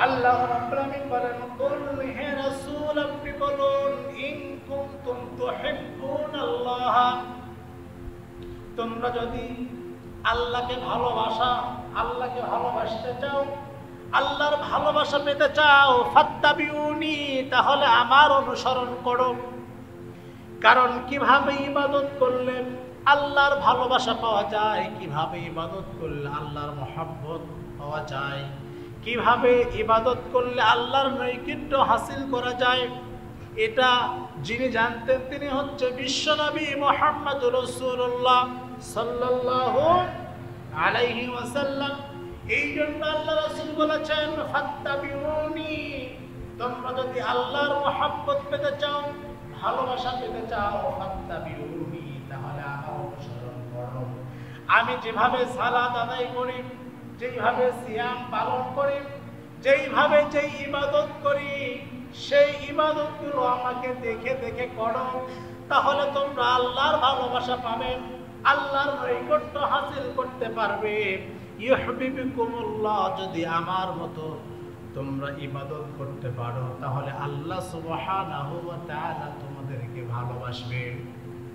আল্লাহ রাব্বুল আলামিন বলেন, কুল হে রাসূল আপনি বলুন, ইন কুনতুম তুহিব্বুনাল্লাহ, তোমরা যদি আল্লাহকে ভালোবাসতে চাও, আল্লাহর ভালোবাসা পেতে চাও, ফাত্তাবিউনি, তাহলে আমার অনুসরণ করো। কারণ কিভাবে ইবাদত করলে আল্লাহর ভালোবাসা পাওয়া যায়, কিভাবে ইবাদত করলে আল্লাহর মহব্বত পাওয়া যায়, কিভাবে ইবাদত করলে আল্লাহর নৈকট্য হাসিল করা যায়, এটা যিনি জানতেন তিনি হচ্ছে বিশ্বনবী মুহাম্মদুর রাসূলুল্লাহ সাল্লাল্লাহু আলাইহি ওয়াসাল্লাম। এই জন্য আল্লাহ রাসূল বলেছেন, ফাত্তাবিউনি, তোমরা যদি আল্লাহর মহব্বত পেতে চাও, ভালোবাসা পেতে চাও, ফাত্তাবিউনি, তাহলে আমার অনুসরণ করো। আমি যেভাবে সালাত আদায় করি, যেইভাবে সিয়াম পালন করি, যেইভাবে যেই ইবাদত করি, সেই ইবাদতগুলো আমাকে দেখে দেখে করো, তাহলে তোমরা আল্লাহর ভালোবাসা পাবে, আল্লাহর নৈকট্য হাসিল করতে পারবে। ইউহিব্বুকুমুল্লাহ, যদি আমার মতো তোমরা ইবাদত করতে পারো, তাহলে আল্লাহ সুবহানাহু ওয়া তাআলা তোমাদেরকে ভালোবাসবে।